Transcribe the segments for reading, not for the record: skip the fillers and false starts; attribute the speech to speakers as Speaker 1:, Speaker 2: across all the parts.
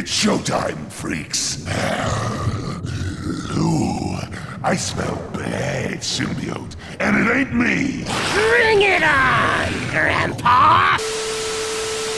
Speaker 1: It's showtime, freaks. Ooh, I smell bad symbiote, and it ain't me.
Speaker 2: Bring it on, Grandpa!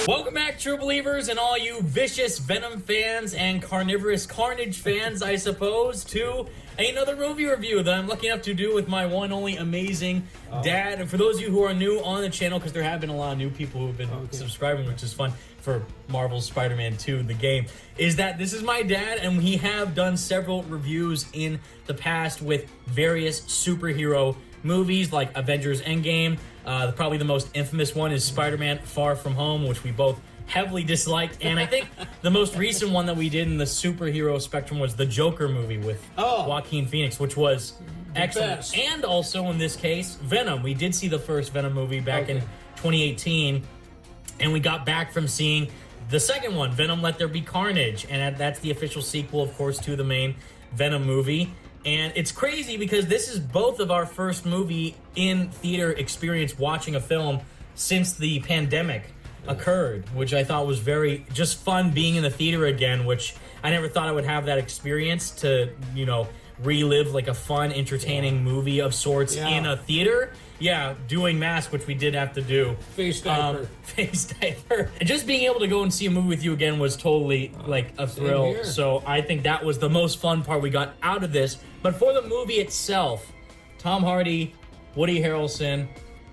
Speaker 3: Welcome back, true believers, and all you vicious Venom fans and carnivorous Carnage fans, I suppose, to another movie review that I'm lucky enough to do with my one only amazing dad. And for those of you who are new on the channel, because there have been a lot of new people who have been subscribing, which is fun for Marvel's Spider-Man 2, the game, is that this is my dad, and we have done several reviews in the past with various superhero movies like Avengers Endgame. Probably the most infamous one is Spider-Man Far From Home, which we both heavily disliked. And I think the most recent one that we did in the superhero spectrum was the Joker movie with Joaquin Phoenix, which was excellent.
Speaker 4: Best.
Speaker 3: And also in this case, Venom. We did see the first Venom movie back in 2018, and we got back from seeing the second one, Venom Let There Be Carnage. And that's the official sequel, of course, to the main Venom movie. And it's crazy because this is both of our first movie in theater experience watching a film since the pandemic occurred, which I thought was very just fun being in the theater again, which I never thought I would have that experience to, you know, relive like a fun, entertaining movie of sorts in a theater. Yeah, doing masks, which we did have to do.
Speaker 4: Face diaper.
Speaker 3: Face diaper. And just being able to go and see a movie with you again was totally like a thrill.
Speaker 4: here.
Speaker 3: So I think that was the most fun part we got out of this. But for the movie itself, Tom Hardy, Woody Harrelson,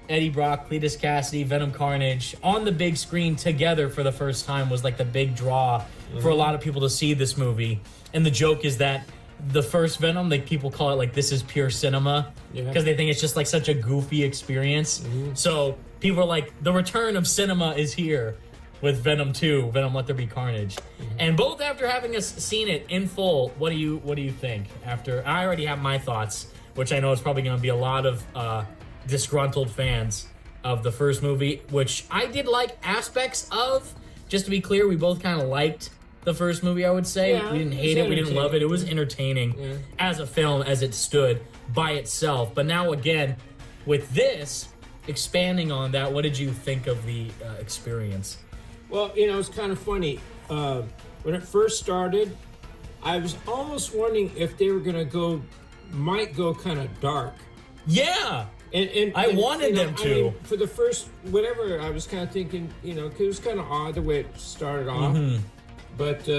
Speaker 3: Eddie Brock, Cletus Cassidy, Venom Carnage on the big screen together for the first time was like the big draw for a lot of people to see this movie. And the joke is that the first Venom, like people call it like this is pure cinema because they think it's just like such a goofy experience. So people are like, the return of cinema is here with Venom 2, Venom Let There Be Carnage. And both after having us seen it in full, what do you think? After I already have my thoughts, which I know is probably going to be a lot of disgruntled fans of the first movie, which I did like aspects of. Just to be clear, we both kind of liked the first movie, I would say.
Speaker 4: Yeah,
Speaker 3: we didn't hate it, we didn't love it. It was entertaining as a film, as it stood by itself. But now again, with this, expanding on that, what did you think of the experience?
Speaker 4: Well, you know, it's kind of funny. When it first started, I was almost wondering if they were going to might go kind of dark.
Speaker 3: Yeah!
Speaker 4: And
Speaker 3: I wanted them to.
Speaker 4: I mean, for the first, whatever, I was kind of thinking, you know, 'cause it was kind of odd the way it started off. But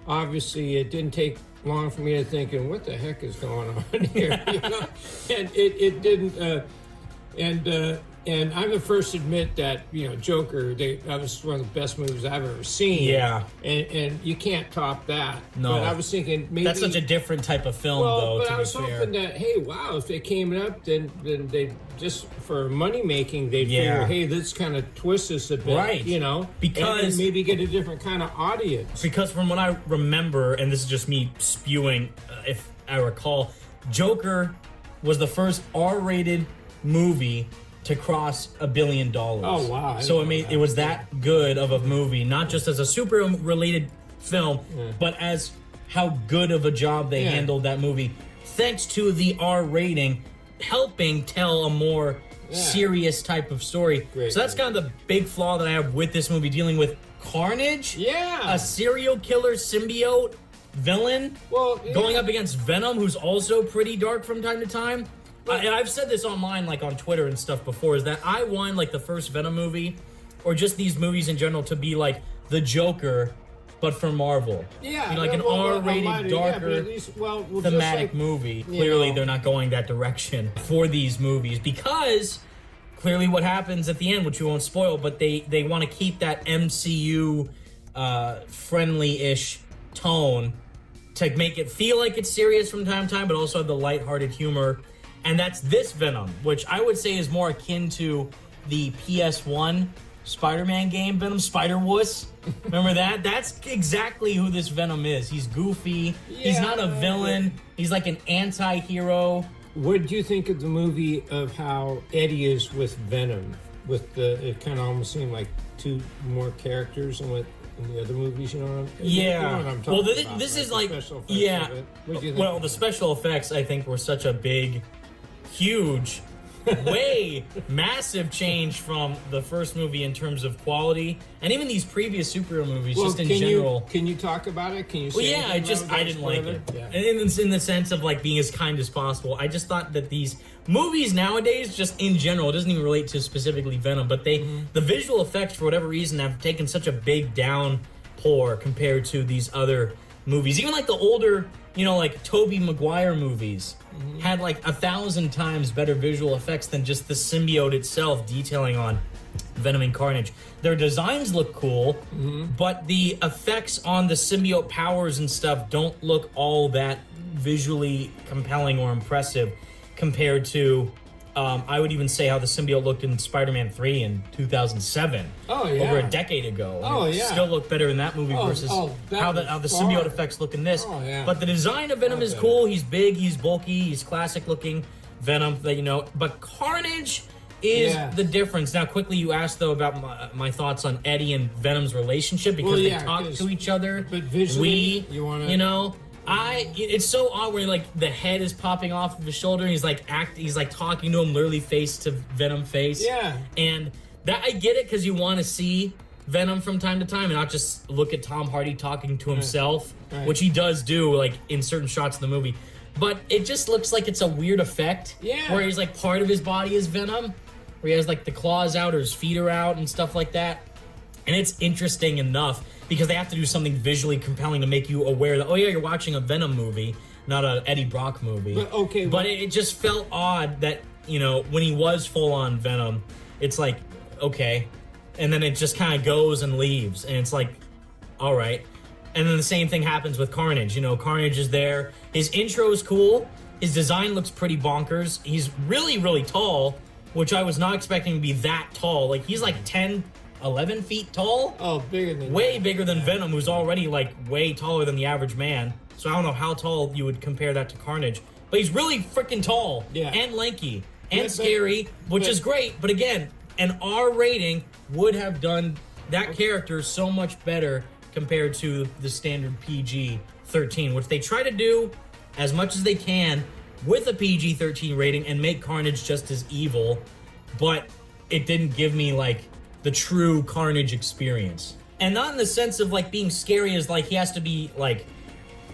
Speaker 4: obviously, it didn't take long for me to think, what the heck is going on here? You know? And it didn't. And I'm the first to admit that, you know, Joker, that was one of the best movies I've ever seen.
Speaker 3: Yeah.
Speaker 4: And you can't top that.
Speaker 3: No.
Speaker 4: But I was thinking maybe
Speaker 3: That's such a different type of film, though,
Speaker 4: but
Speaker 3: to
Speaker 4: I was
Speaker 3: be fair.
Speaker 4: hoping that, hey, wow, if they came up, then they just for money making, they'd figure, hey, let's kind of twist this a bit,
Speaker 3: Right.
Speaker 4: you know,
Speaker 3: Because
Speaker 4: and maybe get a different kind of audience.
Speaker 3: Because from what I remember, and this is just me spewing, if I recall, Joker was the first R-rated movie to cross $1 billion.
Speaker 4: Oh, wow.
Speaker 3: So it was that good of a movie, not just as a super related film, but as how good of a job they handled that movie, thanks to the R rating, helping tell a more serious type of story. So that's kind of the big flaw that I have with this movie, dealing with Carnage, a serial killer symbiote villain, going up against Venom, who's also pretty dark from time to time. And I've said this online, like on Twitter and stuff before, is that I want like the first Venom movie, or just these movies in general, to be like the Joker, but for Marvel.
Speaker 4: Yeah,
Speaker 3: you know, like an R-rated, darker,
Speaker 4: at least,
Speaker 3: thematic movie. Clearly, they're not going that direction for these movies because clearly, what happens at the end, which we won't spoil, but they want to keep that MCU friendly-ish tone to make it feel like it's serious from time to time, but also have the lighthearted humor. And that's this Venom, which I would say is more akin to the PS1 Spider-Man game, Venom Spider-Wuss. Remember that? That's exactly who this Venom is. He's goofy. He's not a villain. He's like an anti-hero.
Speaker 4: What did you think of the movie of how Eddie is with Venom? It kind of almost seemed like two more characters than what in the other movies, you know what I'm talking about,
Speaker 3: this
Speaker 4: right?
Speaker 3: is like,
Speaker 4: The special effects of it. What do you think?
Speaker 3: Well, the special effects, I think, were such a big, huge massive change from the first movie in terms of quality, and even these previous superhero movies, just in general.
Speaker 4: Can you talk about it? Can you?
Speaker 3: Well,
Speaker 4: Say
Speaker 3: yeah, I didn't like it.
Speaker 4: Yeah.
Speaker 3: And in the sense of like being as kind as possible. I just thought that these movies nowadays, just in general, it doesn't even relate to specifically Venom, but the visual effects for whatever reason have taken such a big downpour compared to these other movies. Even like the older, like Tobey Maguire movies had like 1,000 times better visual effects than just the symbiote itself detailing on Venom and Carnage. Their designs look cool, but the effects on the symbiote powers and stuff don't look all that visually compelling or impressive compared to, I would even say how the symbiote looked in Spider-Man 3 in 2007.
Speaker 4: Oh, yeah.
Speaker 3: Over a decade ago.
Speaker 4: Oh,
Speaker 3: It
Speaker 4: yeah.
Speaker 3: still looked better in that movie versus how the symbiote effects look in this.
Speaker 4: Oh, yeah.
Speaker 3: But the design of Venom is cool. He's big, he's bulky, he's classic looking Venom, but Carnage is the difference. Now, quickly, you asked, though, about my thoughts on Eddie and Venom's relationship because they talk to each other.
Speaker 4: But visually, you want to...
Speaker 3: it's so odd where like the head is popping off of his shoulder and he's like talking to him literally face to Venom face.
Speaker 4: Yeah.
Speaker 3: And that I get it because you want to see Venom from time to time and not just look at Tom Hardy talking to himself, which he does do like in certain shots of the movie. But it just looks like it's a weird effect.
Speaker 4: Yeah.
Speaker 3: Where he's like part of his body is Venom, where he has like the claws out or his feet are out and stuff like that. And it's interesting enough because they have to do something visually compelling to make you aware that, oh yeah, you're watching a Venom movie, not an Eddie Brock movie. But it just felt odd that, when he was full-on Venom, it's like, okay. And then it just kind of goes and leaves. And it's like, all right. And then the same thing happens with Carnage. Carnage is there. His intro is cool. His design looks pretty bonkers. He's really, really tall, which I was not expecting to be that tall. Like, he's like 11 feet tall.
Speaker 4: Oh, bigger than
Speaker 3: bigger than Venom, who's already like way taller than the average man. So I don't know how tall you would compare that to Carnage, but he's really freaking tall and lanky and scary, which is great. But again, an R rating would have done that character so much better compared to the standard PG-13, which they try to do as much as they can with a PG-13 rating and make Carnage just as evil, but it didn't give me like the true Carnage experience. And not in the sense of like being scary as like he has to be like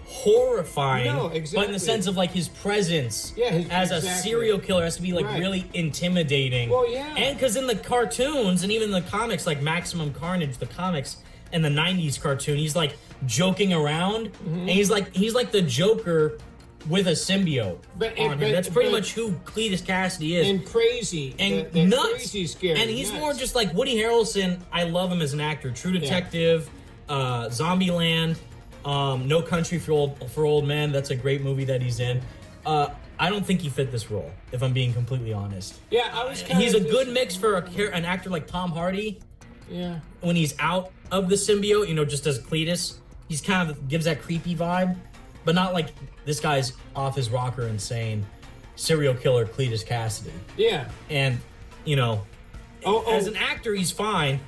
Speaker 3: horrifying.
Speaker 4: No, exactly.
Speaker 3: But in the sense of like his presence as a serial killer has to be like really intimidating.
Speaker 4: Well, yeah.
Speaker 3: And because in the cartoons and even the comics, like Maximum Carnage, the comics and the 90s cartoon, he's like joking around and he's like the Joker with a symbiote on him. That's pretty much who Cletus Cassidy is.
Speaker 4: And crazy.
Speaker 3: And nuts.
Speaker 4: Crazy scary.
Speaker 3: And he's more just like Woody Harrelson. I love him as an actor. True Detective, Zombieland, No Country for Old Men. That's a great movie that he's in. I don't think he fit this role, if I'm being completely honest.
Speaker 4: Yeah, I was
Speaker 3: He's a good mix for an actor like Tom Hardy.
Speaker 4: Yeah.
Speaker 3: When he's out of the symbiote, just as Cletus, he's kind of gives that creepy vibe. But not like this guy's off his rocker insane serial killer Cletus Cassidy.
Speaker 4: Yeah.
Speaker 3: And, as an actor, he's fine.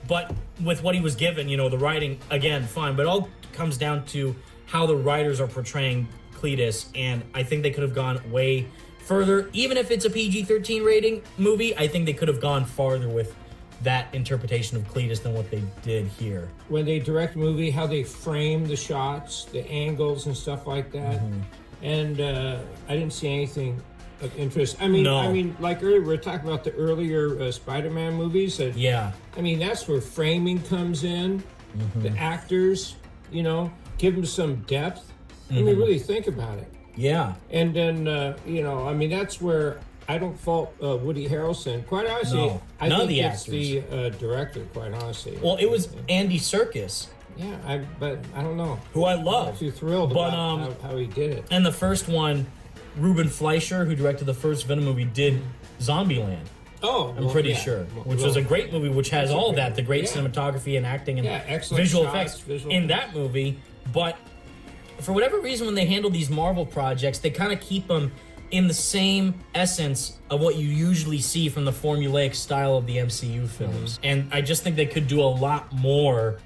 Speaker 3: But with what he was given, the writing, again, fine. But it all comes down to how the writers are portraying Cletus. And I think they could have gone way further. Even if it's a PG-13 rating movie, I think they could have gone farther with that interpretation of Cletus than what they did here.
Speaker 4: When they direct a movie, how they frame the shots, the angles and stuff like that. And I didn't see anything of interest. I mean, like earlier, we were talking about the earlier Spider-Man movies. That's where framing comes in. The actors, give them some depth. I mean, really think about it.
Speaker 3: Yeah.
Speaker 4: And then, that's where I don't fault Woody Harrelson. Quite honestly,
Speaker 3: No,
Speaker 4: I
Speaker 3: none of
Speaker 4: think
Speaker 3: the
Speaker 4: it's
Speaker 3: actors.
Speaker 4: the director, quite honestly.
Speaker 3: Well, it was Andy Serkis.
Speaker 4: Yeah, but I don't know.
Speaker 3: Who I
Speaker 4: I'm
Speaker 3: love.
Speaker 4: not too thrilled
Speaker 3: But,
Speaker 4: about how he did it.
Speaker 3: And the first one, Ruben Fleischer, who directed the first Venom movie, did Zombieland.
Speaker 4: Oh,
Speaker 3: I'm pretty sure. Which was a great movie, which has all that, the great cinematography and acting and
Speaker 4: excellent
Speaker 3: visual
Speaker 4: shots,
Speaker 3: effects in that movie. But for whatever reason, when they handle these Marvel projects, they kind of keep them in the same essence of what you usually see from the formulaic style of the MCU films. And I just think they could do a lot more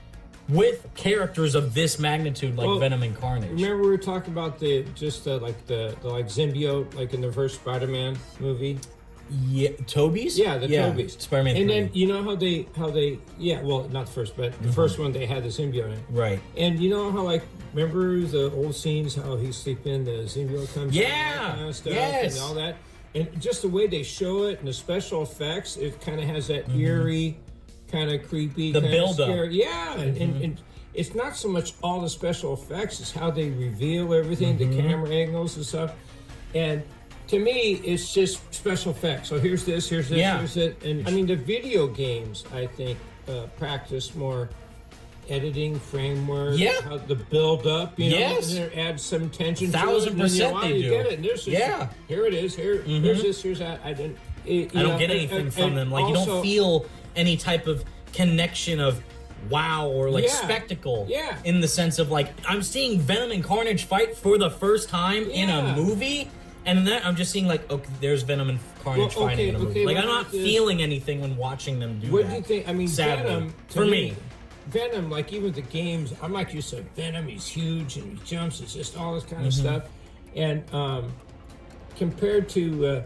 Speaker 3: with characters of this magnitude, like Venom and Carnage.
Speaker 4: Remember we were talking about the symbiote, like in the first Spider-Man movie?
Speaker 3: Yeah, Toby's?
Speaker 4: Yeah, the Toby's.
Speaker 3: Spider-Man
Speaker 4: And
Speaker 3: 3.
Speaker 4: then you know how they well, not the first, but the first one they had the symbiote in.
Speaker 3: Right.
Speaker 4: And you know how, like, remember the old scenes, how he's sleeping, the symbiote comes out,
Speaker 3: Yeah.
Speaker 4: that kind of stuff,
Speaker 3: Yes.
Speaker 4: and all that. And just the way they show it and the special effects, it kind of has that eerie, kind of creepy,
Speaker 3: The
Speaker 4: kind
Speaker 3: build-up.
Speaker 4: of scary. Yeah, and it's not so much all the special effects, it's how they reveal everything, the camera angles and stuff. And to me, it's just special effects. So here's this, here's it. And I mean, the video games, I think, practice more editing framework.
Speaker 3: Yeah.
Speaker 4: How the build up, you know,
Speaker 3: Yes.
Speaker 4: and then add some tension to it.
Speaker 3: 1000% they
Speaker 4: you
Speaker 3: do.
Speaker 4: get it. And there's just,
Speaker 3: Yeah.
Speaker 4: here it is. Here's this, here's that. I don't
Speaker 3: get anything from them. Like, you
Speaker 4: also,
Speaker 3: don't feel any type of connection of wow or like
Speaker 4: Yeah.
Speaker 3: spectacle.
Speaker 4: Yeah.
Speaker 3: In the sense of like, I'm seeing Venom and Carnage fight for the first time in a
Speaker 4: Yeah.
Speaker 3: movie. And then I'm just seeing like, okay, there's Venom and Carnage
Speaker 4: Well,
Speaker 3: fighting in a movie.
Speaker 4: okay,
Speaker 3: like, I'm
Speaker 4: what
Speaker 3: not
Speaker 4: about this?
Speaker 3: feeling anything when watching them do
Speaker 4: What
Speaker 3: that.
Speaker 4: do you think? I mean,
Speaker 3: Sadly.
Speaker 4: Venom, to
Speaker 3: For me.
Speaker 4: Venom, like even the games, I'm like you said, Venom, he's huge and he jumps, it's just all this kind of
Speaker 3: Mm-hmm.
Speaker 4: stuff. And compared to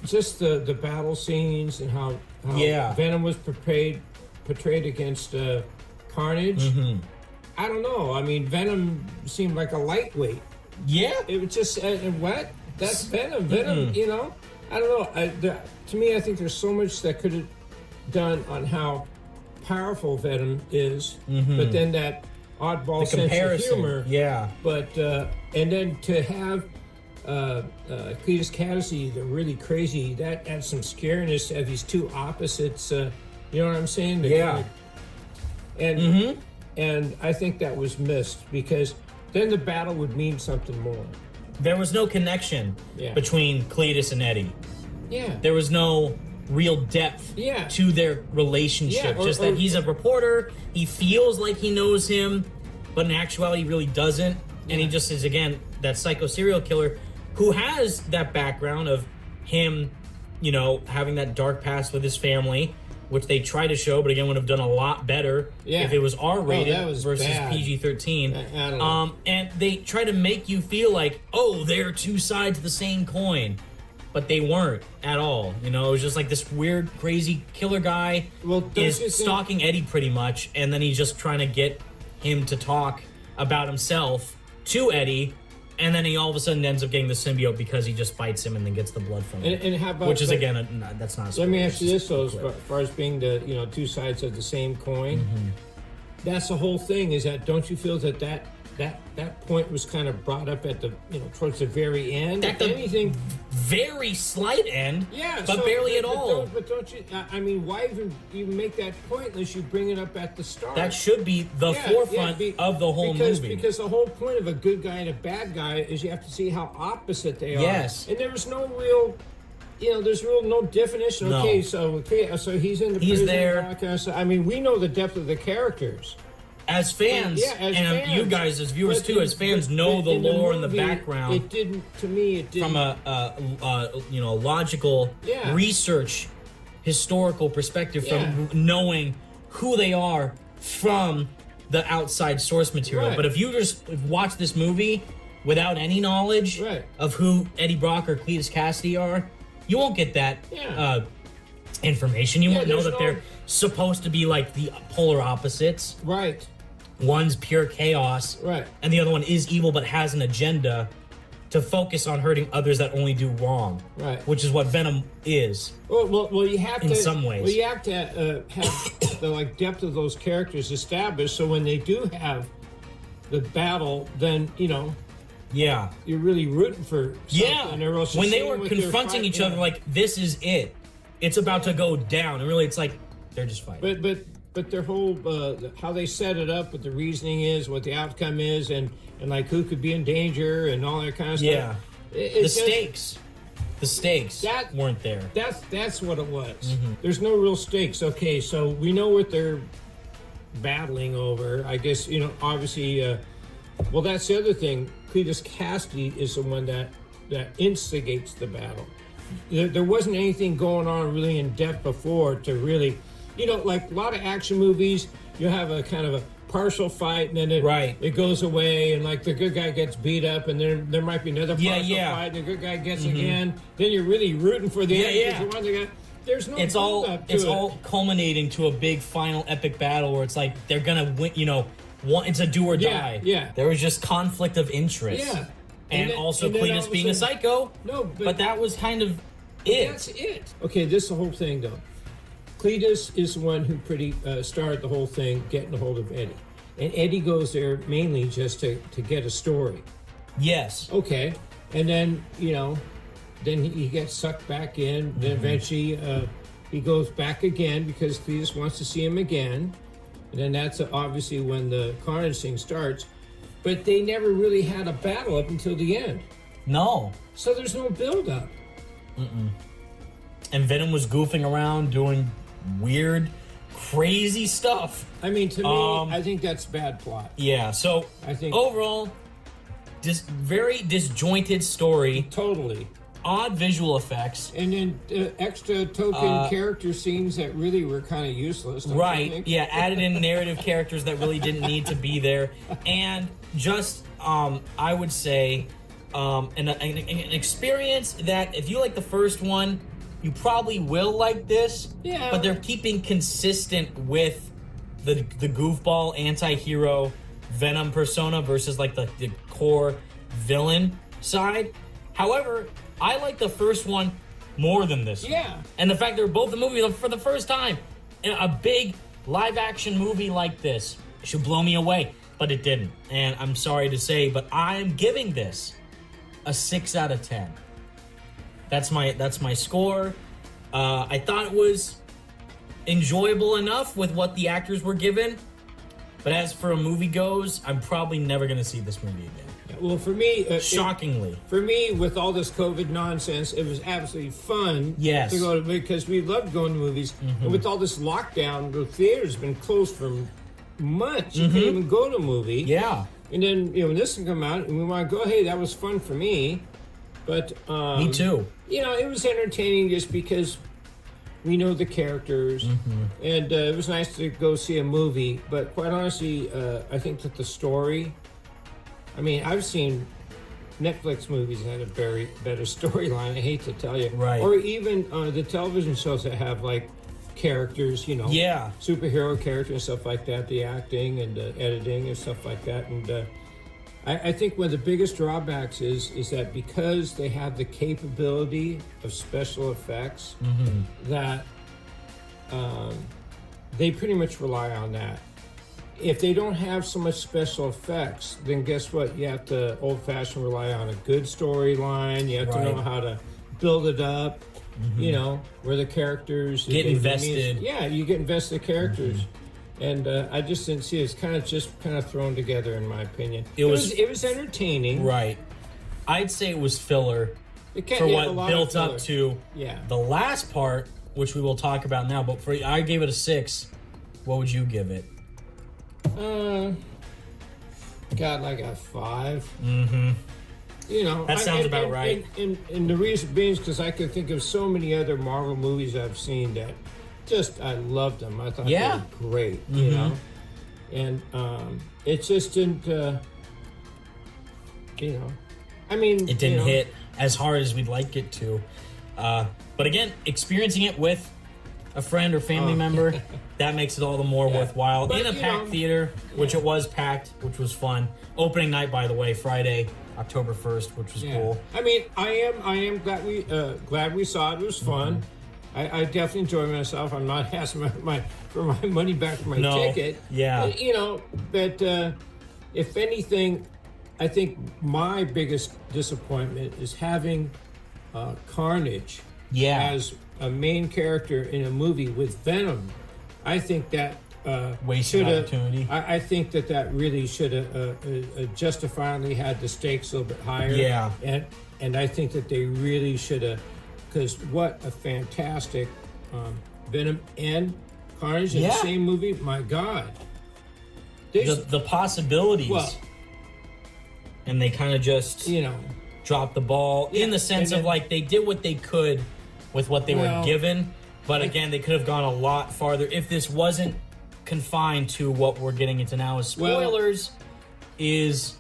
Speaker 4: just the battle scenes and how
Speaker 3: Yeah.
Speaker 4: Venom was portrayed against Carnage,
Speaker 3: Mm-hmm.
Speaker 4: I don't know. I mean, Venom seemed like a lightweight.
Speaker 3: Yeah.
Speaker 4: It was just what? That's Venom. Venom, you know. I don't know. To me, I think there's so much that could have done on how powerful Venom is, but then that oddball
Speaker 3: The
Speaker 4: sense of
Speaker 3: comparison.
Speaker 4: humor.
Speaker 3: Yeah.
Speaker 4: But and then to have Cletus Kasady, the really crazy, that adds some scariness to have these two opposites. You know what I'm saying?
Speaker 3: Yeah.
Speaker 4: And I think that was missed because then the battle would mean something more.
Speaker 3: There was no connection
Speaker 4: Yeah.
Speaker 3: between Cletus and Eddie.
Speaker 4: Yeah.
Speaker 3: There was no real depth
Speaker 4: Yeah.
Speaker 3: to their relationship.
Speaker 4: Yeah,
Speaker 3: Just that he's a reporter, he feels like he knows him, but in actuality he really doesn't. And he just is, again, that psycho serial killer who has that background of him, you know, having that dark past with his family, which they try to show, but again would have done a lot better if it was R-rated
Speaker 4: that was
Speaker 3: versus
Speaker 4: bad.
Speaker 3: PG-13.
Speaker 4: I don't know.
Speaker 3: And they try to make you feel like, oh, they're two sides of the same coin. But they weren't at all. You know, it was just like this weird, crazy killer guy
Speaker 4: Well, don't
Speaker 3: is
Speaker 4: you think-
Speaker 3: stalking Eddie pretty much, and then he's just trying to get him to talk about himself to Eddie, and then he all of a sudden ends up getting the symbiote because he just bites him and then gets the blood from him.
Speaker 4: And how about
Speaker 3: Which is,
Speaker 4: but-
Speaker 3: again, that's not a
Speaker 4: Let me
Speaker 3: spoiler,
Speaker 4: ask you
Speaker 3: it's
Speaker 4: this, though,
Speaker 3: just
Speaker 4: as
Speaker 3: a clip.
Speaker 4: far as being the two sides of the same coin. That's the whole thing. Is that don't you feel that point was kind of brought up at the towards the very end?
Speaker 3: At
Speaker 4: If
Speaker 3: the
Speaker 4: anything,
Speaker 3: very slight end,
Speaker 4: yeah,
Speaker 3: but
Speaker 4: so-
Speaker 3: barely at all.
Speaker 4: But don't you? I mean, why even make that point unless you bring it up at the start?
Speaker 3: That should be the forefront of the whole movie.
Speaker 4: Because the whole point of a good guy and a bad guy is you have to see how opposite they are.
Speaker 3: Yes.
Speaker 4: And there was no real, there's no definition.
Speaker 3: No.
Speaker 4: Okay, so he's in the prison,
Speaker 3: there.
Speaker 4: all that kind of stuff. I mean, we know the depth of the characters.
Speaker 3: As fans,
Speaker 4: Yeah, as
Speaker 3: and
Speaker 4: fans.
Speaker 3: you guys as viewers
Speaker 4: But
Speaker 3: too, as fans know the
Speaker 4: in
Speaker 3: lore and the
Speaker 4: movie,
Speaker 3: background.
Speaker 4: It didn't, to me, it didn't.
Speaker 3: From a logical
Speaker 4: Yeah.
Speaker 3: research historical perspective from
Speaker 4: Yeah.
Speaker 3: knowing who they are from the outside source material.
Speaker 4: Right.
Speaker 3: But if you just watch this movie without any knowledge
Speaker 4: Right.
Speaker 3: of who Eddie Brock or Cletus Kasady are, you won't get that
Speaker 4: Yeah.
Speaker 3: information. You won't know
Speaker 4: there's
Speaker 3: that they're supposed to be like the polar opposites.
Speaker 4: Right.
Speaker 3: One's pure chaos,
Speaker 4: Right.
Speaker 3: and the other one is evil but has an agenda to focus on hurting others that only do wrong.
Speaker 4: Right.
Speaker 3: Which is what Venom is.
Speaker 4: Well, you have
Speaker 3: In
Speaker 4: to.
Speaker 3: some ways.
Speaker 4: Well, you have to have the depth of those characters established. So when they do have the battle, then
Speaker 3: Yeah.
Speaker 4: you're really rooting for something. or else
Speaker 3: When
Speaker 4: you're
Speaker 3: they
Speaker 4: seeing
Speaker 3: were
Speaker 4: what they're
Speaker 3: confronting
Speaker 4: fighting,
Speaker 3: each other like, this is it. It's about to go down. And really, it's like, they're just fighting.
Speaker 4: But their whole how they set it up, what the reasoning is, what the outcome is, and like who could be in danger and all that kind of stuff.
Speaker 3: Yeah. The stakes. The stakes
Speaker 4: That-
Speaker 3: weren't there.
Speaker 4: That's what it was.
Speaker 3: Mm-hmm.
Speaker 4: There's no real stakes. Okay, so we know what they're battling over. I guess obviously. Well, that's the other thing. Cletus Kasady is the one that instigates the battle. There wasn't anything going on really in depth before to really, like a lot of action movies. You have a kind of a partial fight, and then it goes away, and like the good guy gets beat up, and there might be another partial fight, and the good guy gets again. Then you're really rooting for the end because you want the guy. There's no.
Speaker 3: It's all culminating to a big final epic battle where it's like they're gonna win. You know, it's a do or die.
Speaker 4: Yeah.
Speaker 3: There was just conflict of interest.
Speaker 4: Yeah.
Speaker 3: And also Cletus being a psycho.
Speaker 4: No,
Speaker 3: but that was kind of it.
Speaker 4: That's it. Okay, this is the whole thing, though. Cletus is the one who started the whole thing, getting a hold of Eddie. And Eddie goes there mainly just to get a story.
Speaker 3: Yes.
Speaker 4: Okay. And then, then he gets sucked back in. Then eventually he goes back again because Cletus wants to see him again. And then that's obviously when the Carnage thing starts. But they never really had a battle up until the end.
Speaker 3: No.
Speaker 4: So there's no build-up.
Speaker 3: And Venom was goofing around doing weird, crazy stuff.
Speaker 4: I mean, to me, I think that's bad plot.
Speaker 3: Yeah, so
Speaker 4: I think
Speaker 3: overall, very disjointed story.
Speaker 4: Totally.
Speaker 3: Odd visual effects.
Speaker 4: And then extra token character scenes that really were kind of useless.
Speaker 3: Right, yeah, added in narrative characters that really didn't need to be there. And just, I would say, an experience that if you like the first one, you probably will like this.
Speaker 4: Yeah.
Speaker 3: But they're keeping consistent with the goofball anti-hero Venom persona versus like the core villain side. However, I like the first one more than this one.
Speaker 4: Yeah.
Speaker 3: And the fact they're both in the movie for the first time. A big live-action movie like this should blow me away, but it didn't. And I'm sorry to say, but I am giving this a 6 out of 10. That's my score. I thought it was enjoyable enough with what the actors were given. But as for a movie goes, I'm probably never going to see this movie again.
Speaker 4: Well, for me...
Speaker 3: shockingly.
Speaker 4: For me, with all this COVID nonsense, it was absolutely fun to go to because we loved going to movies. And with all this lockdown, the theater's been closed for months. You can't even go to a movie.
Speaker 3: Yeah.
Speaker 4: And then, when this can come out, and we want to go, hey, that was fun for me. But...
Speaker 3: me too.
Speaker 4: It was entertaining just because... we know the characters, and it was nice to go see a movie. But quite honestly, I think that the story... I mean, I've seen Netflix movies that have very better storyline, I hate to tell you.
Speaker 3: Right.
Speaker 4: Or even the television shows that have, like, characters, superhero characters and stuff like that, the acting and the editing and stuff like that. And I think one of the biggest drawbacks is that because they have the capability of special effects, that they pretty much rely on that. If they don't have so much special effects, then guess what? You have to old-fashioned rely on a good storyline. You have to know how to build it up, where the characters...
Speaker 3: Get invested.
Speaker 4: You get invested in characters. And I just didn't see it. It's kind of thrown together, in my opinion. It was entertaining.
Speaker 3: Right. I'd say it was filler for what built up to the last part, which we will talk about now. But I gave it a 6. What would you give it?
Speaker 4: Like a 5.
Speaker 3: That sounds about right.
Speaker 4: And the reason being is because I could think of so many other Marvel movies I've seen that I loved them. I thought they were great, and it just didn't, I mean,
Speaker 3: it didn't hit as hard as we'd like it to. But again, experiencing it with a friend or family member, that makes it all the more worthwhile. But, in a packed theater, which it was packed, which was fun. Opening night, by the way, Friday, October 1st, which was cool.
Speaker 4: I mean, I am glad we saw it. It was fun. I definitely enjoyed myself. I'm not asking for my money back for my ticket.
Speaker 3: Yeah.
Speaker 4: But if anything, I think my biggest disappointment is having Carnage as a main character in a movie with Venom. I think that
Speaker 3: wasted opportunity.
Speaker 4: I think that really should have justifiably had the stakes a little bit higher.
Speaker 3: Yeah.
Speaker 4: And I think that they really should have, because what a fantastic Venom and Carnage in the same movie. My God.
Speaker 3: The possibilities. And they kind of just, dropped the ball in the sense of like they did what they could with what they were given. But again, they could have gone a lot farther if this wasn't confined to what we're getting into now as spoilers is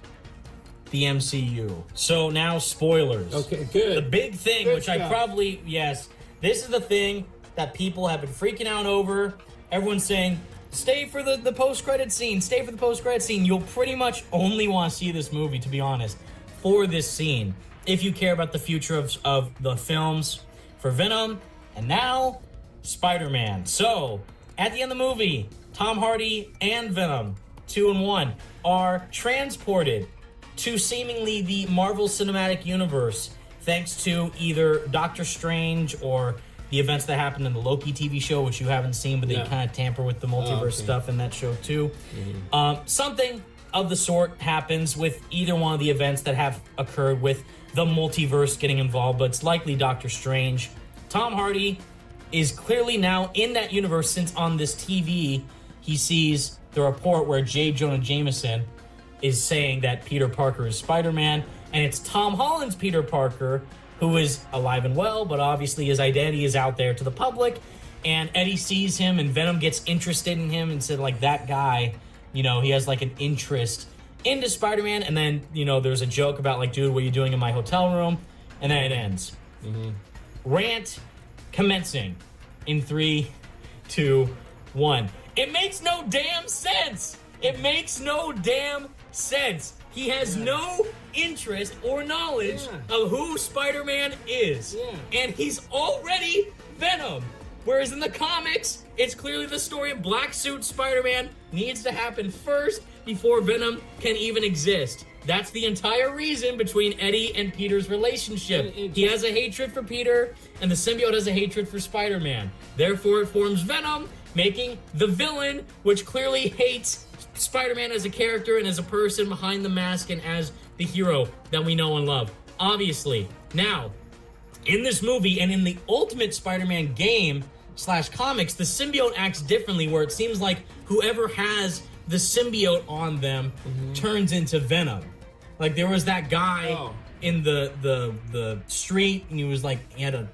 Speaker 3: the MCU. So now spoilers.
Speaker 4: Okay, good.
Speaker 3: The big thing,
Speaker 4: Good
Speaker 3: which
Speaker 4: stuff.
Speaker 3: I probably, yes, this is the thing that people have been freaking out over. Everyone's saying, stay for the post-credit scene, stay for the post-credit scene. You'll pretty much only want to see this movie, to be honest, for this scene. If you care about the future of the films for Venom, and now, Spider-Man. So, at the end of the movie, Tom Hardy and Venom, 2 in 1, are transported to seemingly the Marvel Cinematic Universe, thanks to either Doctor Strange or the events that happened in the Loki TV show, which you haven't seen, but they kind of tamper with the multiverse stuff in that show too. Something of the sort happens with either one of the events that have occurred with the multiverse getting involved, but it's likely Doctor Strange. Tom Hardy is clearly now in that universe, since on this TV he sees the report where J. Jonah Jameson is saying that Peter Parker is Spider-Man, and it's Tom Holland's Peter Parker who is alive and well, but obviously his identity is out there to the public, and Eddie sees him, and Venom gets interested in him and said, like, that guy, you know, he has, like, an interest into Spider-Man, and then, you know, there's a joke about, like, dude, what are you doing in my hotel room? And then it ends. Rant commencing in 3, 2, 1. It makes no damn sense. It makes no damn sense. He has no interest or knowledge of who Spider-Man is. And he's already Venom. Whereas in the comics, it's clearly the story of Black Suit Spider-Man needs to happen first before Venom can even exist. That's the entire reason between Eddie and Peter's relationship. He has a hatred for Peter, and the symbiote has a hatred for Spider-Man. Therefore, it forms Venom, making the villain, which clearly hates Spider-Man as a character and as a person behind the mask and as the hero that we know and love. Obviously. Now, in this movie and in the Ultimate Spider-Man game / comics, the symbiote acts differently, where it seems like whoever has the symbiote on them turns into Venom. Like, there was that guy in the street, and he was like, he had a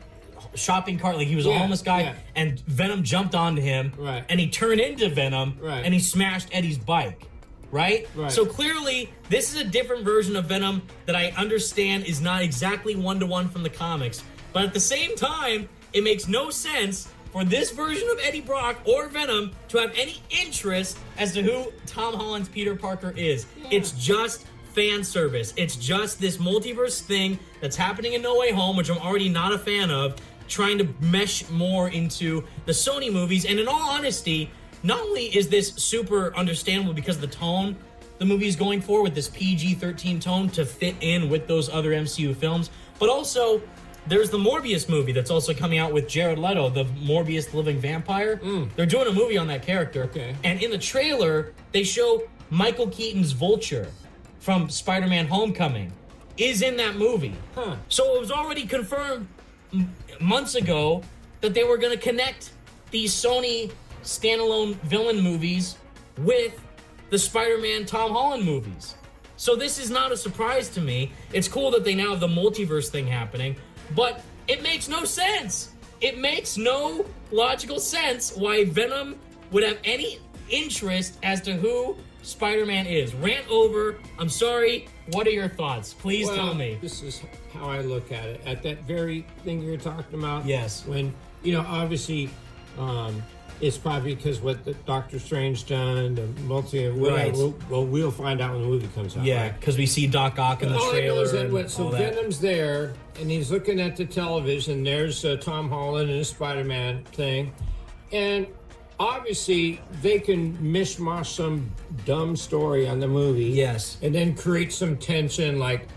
Speaker 3: shopping cart, like he was a homeless guy, and Venom jumped onto him, and he turned into Venom, and he smashed Eddie's bike. Right? So clearly, this is a different version of Venom that I understand is not exactly one-to-one from the comics. But at the same time, it makes no sense for this version of Eddie Brock or Venom to have any interest as to who Tom Holland's Peter Parker is. It's just fan service. It's just this multiverse thing that's happening in No Way Home, which I'm already not a fan of, trying to mesh more into the Sony movies. And in all honesty, not only is this super understandable because of the tone the movie is going for with this PG-13 tone to fit in with those other MCU films, but also there's the Morbius movie that's also coming out with Jared Leto, the Morbius the Living Vampire. They're doing a movie on that character. And in the trailer, they show Michael Keaton's Vulture from Spider-Man Homecoming is in that movie. So it was already confirmed months ago that they were going to connect these Sony standalone villain movies with the Spider-Man Tom Holland movies. So this is not a surprise to me. It's cool that they now have the multiverse thing happening, but it makes no sense. It makes no logical sense why Venom would have any interest as to who Spider-Man is. Rant over. I'm sorry. What are your thoughts? Please tell me.
Speaker 4: This is how I look at it. At that very thing you're talking about.
Speaker 3: Yes.
Speaker 4: When, you know, obviously, it's probably because what the Doctor Strange done, the whatever. We'll find out when the movie comes out.
Speaker 3: Yeah, because we see Doc Ock in the trailer.
Speaker 4: So Venom's there, and he's looking at the television. There's Tom Holland and his Spider-Man thing. And obviously, they can mishmash some dumb story on the movie.
Speaker 3: Yes.
Speaker 4: And then create some tension, like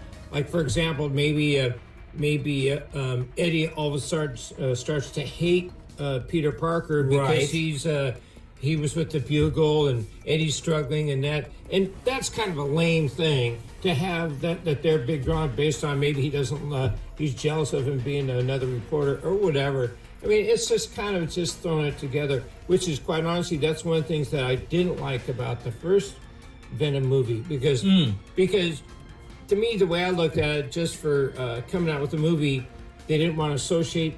Speaker 4: for example, maybe Eddie all of a sudden starts to hate Peter Parker because he was with the Bugle and Eddie's struggling, and that's kind of a lame thing to have that they're big drawn based on. Maybe he doesn't he's jealous of him being another reporter or whatever. I mean, it's just kind of just throwing it together, which is quite honestly, that's one of the things that I didn't like about the first Venom movie because to me, the way I looked at it, just for coming out with the movie, they didn't want to associate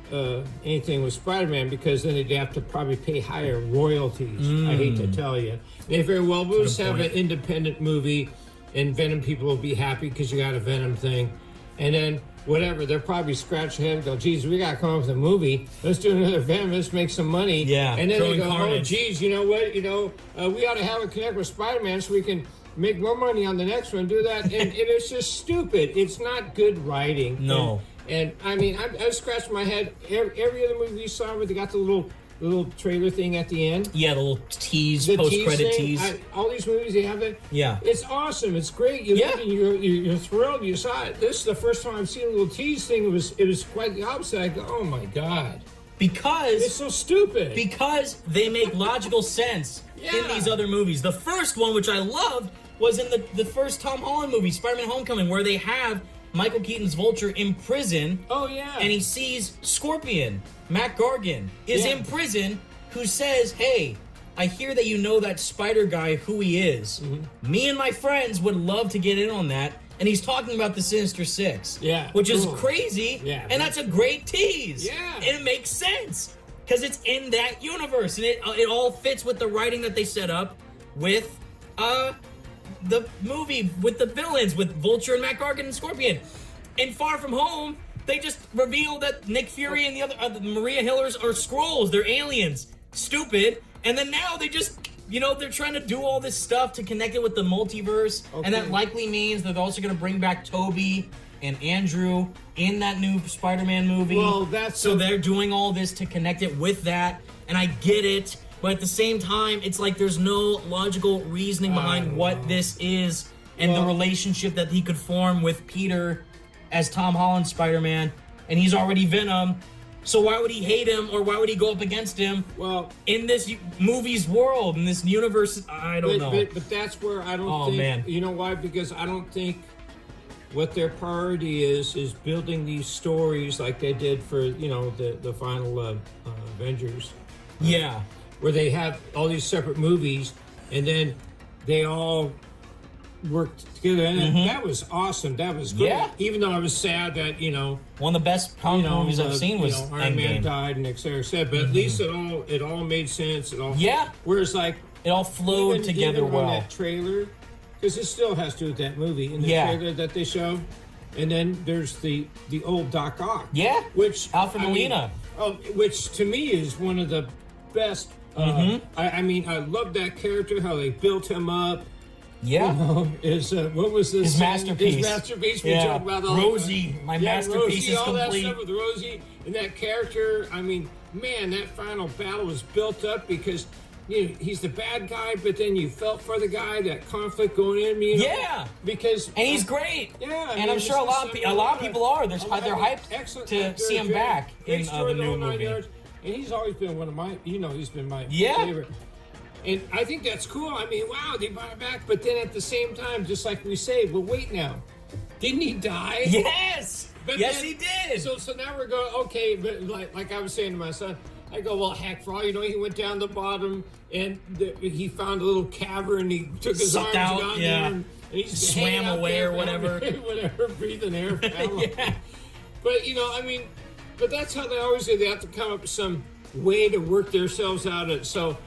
Speaker 4: anything with Spider-Man because then they'd have to probably pay higher royalties. I hate to tell you. They very well will just have an independent movie, and Venom people will be happy because you got a Venom thing, and then whatever, they'll probably scratch their head and go, geez, we got to come up with a movie. Let's do another Venom. Let's make some money.
Speaker 3: Yeah,
Speaker 4: and then they go,
Speaker 3: Carnage.
Speaker 4: oh, geez, you know what? We ought to have a connect with Spider-Man so we can make more money on the next one. Do that, and it's just stupid. It's not good writing.
Speaker 3: No.
Speaker 4: And I mean, I scratched my head. Every other movie you saw where they got the little trailer thing at the end.
Speaker 3: Yeah, the little tease, post-credit tease.
Speaker 4: All these movies, they have it.
Speaker 3: Yeah.
Speaker 4: It's awesome. It's great. You're thrilled. You saw it. This is the first time I've seen a little tease thing. It was quite the opposite. I go, oh my God.
Speaker 3: Because
Speaker 4: it's so stupid.
Speaker 3: Because they make logical sense in these other movies. The first one, which I loved, was in the first Tom Holland movie, Spider-Man Homecoming, where they have Michael Keaton's Vulture in prison.
Speaker 4: Oh, yeah.
Speaker 3: And he sees Scorpion, Matt Gargan, is in prison, who says, hey, I hear that you know that spider guy, who he is. Mm-hmm. Me and my friends would love to get in on that. And he's talking about the Sinister Six.
Speaker 4: Yeah.
Speaker 3: Which is crazy.
Speaker 4: Yeah.
Speaker 3: And that's a great tease.
Speaker 4: Yeah.
Speaker 3: And it makes sense. Because it's in that universe. And it all fits with the writing that they set up with the movie, with the villains, with Vulture and Matt Gargan and Scorpion. In Far From Home, they just reveal that Nick Fury and the other Maria Hillers are Skrulls. They're aliens. Stupid. And then now they just, they're trying to do all this stuff to connect it with the multiverse. Okay. And that likely means they're also going to bring back Toby and Andrew in that new Spider-Man movie.
Speaker 4: Well,
Speaker 3: so they're doing all this to connect it with that. And I get it. But at the same time, it's like there's no logical reasoning behind what this is and the relationship that he could form with Peter as Tom Holland Spider-Man. And he's already Venom. So why would he hate him, or why would he go up against him?
Speaker 4: Well,
Speaker 3: in this movie's world, in this universe, I don't know.
Speaker 4: But that's where I don't think.
Speaker 3: Man.
Speaker 4: You know why? Because I don't think what their priority is building these stories like they did for the final Avengers.
Speaker 3: Yeah.
Speaker 4: Where they have all these separate movies, and then they all worked together, and that was awesome. That was great.
Speaker 3: Yeah.
Speaker 4: Even though I was sad that
Speaker 3: one of the best movies I've seen was
Speaker 4: Iron Man died and et cetera, but at least it all made sense. It all Whereas like
Speaker 3: it all flowed together
Speaker 4: even
Speaker 3: well.
Speaker 4: On that trailer, because it still has to do with that movie in the trailer that they show, and then there's the old Doc Ock.
Speaker 3: Yeah.
Speaker 4: Which
Speaker 3: Alfred Molina.
Speaker 4: Which to me is one of the best. I love that character. How they built him up.
Speaker 3: Yeah.
Speaker 4: What was this?
Speaker 3: His masterpiece.
Speaker 4: His masterpiece. We talk about all
Speaker 3: Rosie. My masterpiece is
Speaker 4: all
Speaker 3: complete.
Speaker 4: That stuff with Rosie and that character. I mean, man, that final battle was built up because he's the bad guy, but then you felt for the guy, that conflict going in. Because
Speaker 3: and he's great.
Speaker 4: Yeah,
Speaker 3: and I'm sure a lot of people are. They're hyped to see him back in the new movie.
Speaker 4: And he's always been one of my. He's been my favorite. And I think that's cool. I mean, wow, they brought it back. But then at the same time, just like we say, well, wait now. Didn't he die?
Speaker 3: Yes.
Speaker 4: But
Speaker 3: yes, he did.
Speaker 4: So now we're going, okay, but like I was saying to my son, I go, well, heck, for all you know, he went down the bottom and he found a little cavern. He took his arms down there and he
Speaker 3: swam away or whatever.
Speaker 4: Whatever, breathing air. But, but that's how they always do. They have to come up with some way to work themselves out of it. So...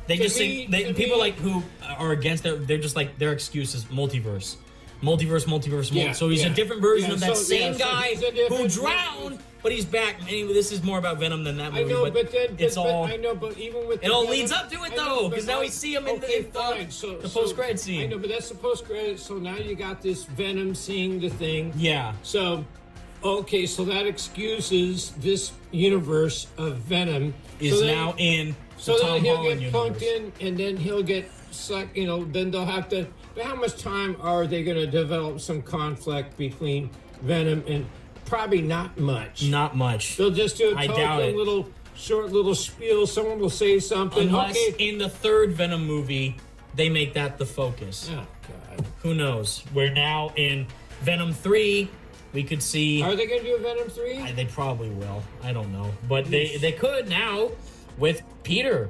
Speaker 3: They just think people like who are against it. They're just like their excuse is multiverse. So he's a different version of that same guy who drowned, but he's back. Anyway, this is more about Venom than that movie.
Speaker 4: I know, but even with
Speaker 3: it all leads up to it though, because now we see him in the post-credit scene.
Speaker 4: I know, but that's the post-credit. So now you got this Venom seeing the thing.
Speaker 3: Yeah.
Speaker 4: So that excuses this universe of Venom
Speaker 3: is now in.
Speaker 4: So then he'll get plunked in, and then he'll get sucked. Then they'll have to. But how much time are they going to develop some conflict between Venom and? Probably not much.
Speaker 3: Not much.
Speaker 4: They'll just do a short little spiel. Someone will say something.
Speaker 3: Unless in the third Venom movie they make that the focus.
Speaker 4: Oh God.
Speaker 3: Who knows? We're now in Venom 3. We could see.
Speaker 4: Are they going to do a Venom 3?
Speaker 3: They probably will. I don't know, but they could now. With Peter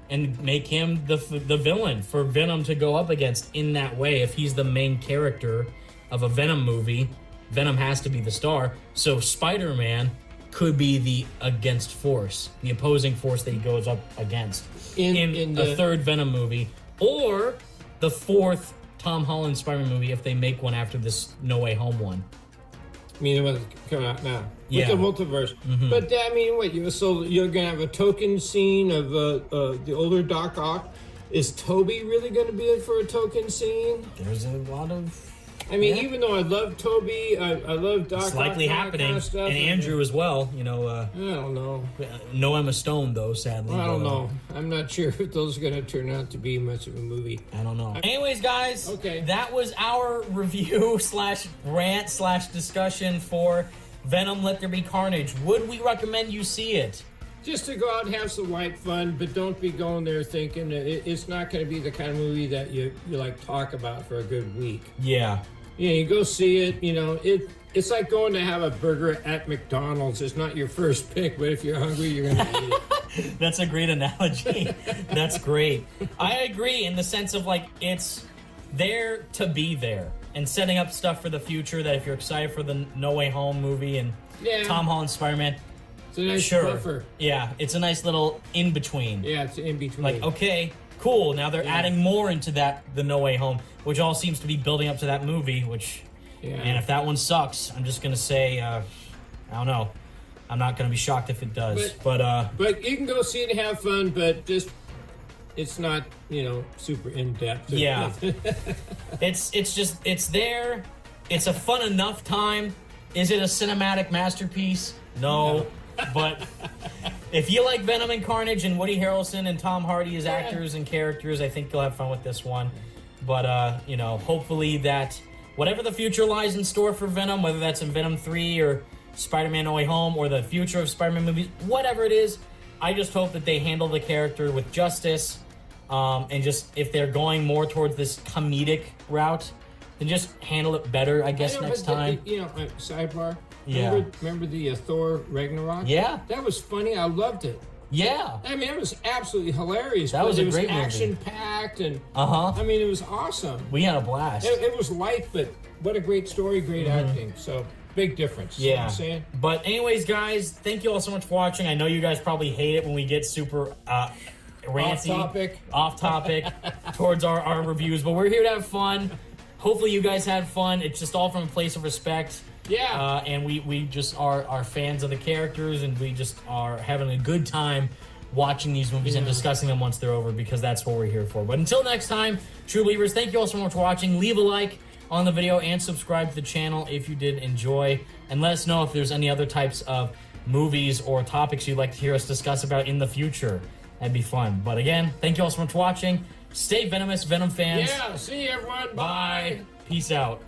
Speaker 3: and make him the villain for Venom to go up against in that way if he's the main character of a Venom movie. Venom has to be the star. So Spider-Man could be the against force, the opposing force that he goes up against in the third Venom movie, or the fourth Tom Holland Spider-Man movie if they make one after this No Way Home one.
Speaker 4: I mean, what's coming out now
Speaker 3: Yeah.
Speaker 4: with the multiverse. But I mean, what you're gonna have a token scene of the older Doc Ock. Is Toby really going to be in for a token scene?
Speaker 3: There's a lot of.
Speaker 4: I mean, even though I love Toby, I love Doc Ock.
Speaker 3: It's likely happening,
Speaker 4: kind of stuff,
Speaker 3: and Andrew as well. You know,
Speaker 4: I don't know.
Speaker 3: no Emma Stone though, sadly.
Speaker 4: I don't know. I'm not sure if those are going to turn out to be much of a movie.
Speaker 3: I don't know. Anyways, guys,
Speaker 4: okay,
Speaker 3: that was our review / rant / discussion for Venom: Let There Be Carnage. Would we recommend you see it?
Speaker 4: Just to go out and have some light fun, but don't be going there thinking it's not going to be the kind of movie that you like talk about for a good week.
Speaker 3: Yeah.
Speaker 4: Yeah, you go see it. You know, it's like going to have a burger at McDonald's. It's not your first pick, but if you're hungry, you're going to eat it.
Speaker 3: That's a great analogy. That's great. I agree in the sense of like it's there to be there and setting up stuff for the future. That if you're excited for the No Way Home movie and Tom Holland Spider-Man.
Speaker 4: It's a nice buffer.
Speaker 3: Yeah, it's a nice little in-between.
Speaker 4: Yeah, it's in between.
Speaker 3: Like, okay, cool. Now they're adding more into the No Way Home, which all seems to be building up to that movie, which, and if that one sucks, I'm just going to say, I don't know. I'm not going to be shocked if it does. But
Speaker 4: you can go see it and have fun, but just, it's not, super in-depth.
Speaker 3: Yeah. It's there. It's a fun enough time. Is it a cinematic masterpiece? No. But if you like Venom and Carnage and Woody Harrelson and Tom Hardy as actors and characters, I think you'll have fun with this one. But, hopefully that whatever the future lies in store for Venom, whether that's in Venom 3 or Spider-Man No Way Home or the future of Spider-Man movies, whatever it is, I just hope that they handle the character with justice. And just if they're going more towards this comedic route, then just handle it better, I guess, next time.
Speaker 4: Sidebar.
Speaker 3: Yeah.
Speaker 4: Remember the Thor Ragnarok?
Speaker 3: Yeah.
Speaker 4: That was funny. I loved it.
Speaker 3: Yeah.
Speaker 4: I mean, it was absolutely hilarious.
Speaker 3: That was a great movie.
Speaker 4: It was action-packed, and
Speaker 3: I
Speaker 4: mean, it was awesome.
Speaker 3: We had a blast.
Speaker 4: It was light, but what a great story, great acting. So, big difference.
Speaker 3: Yeah.
Speaker 4: You know what I'm saying?
Speaker 3: But anyways, guys, thank you all so much for watching. I know you guys probably hate it when we get super ranty, off topic towards our reviews, but we're here to have fun. Hopefully you guys had fun. It's just all from a place of respect.
Speaker 4: Yeah.
Speaker 3: And we just are fans of the characters, and we just are having a good time watching these movies and discussing them once they're over, because that's what we're here for. But until next time, true believers, thank you all so much for watching. Leave a like on the video and subscribe to the channel if you did enjoy. And let us know if there's any other types of movies or topics you'd like to hear us discuss about in the future. That'd be fun. But again, thank you all so much for watching. Stay venomous, Venom fans.
Speaker 4: Yeah, see you, everyone.
Speaker 3: Bye. Peace out.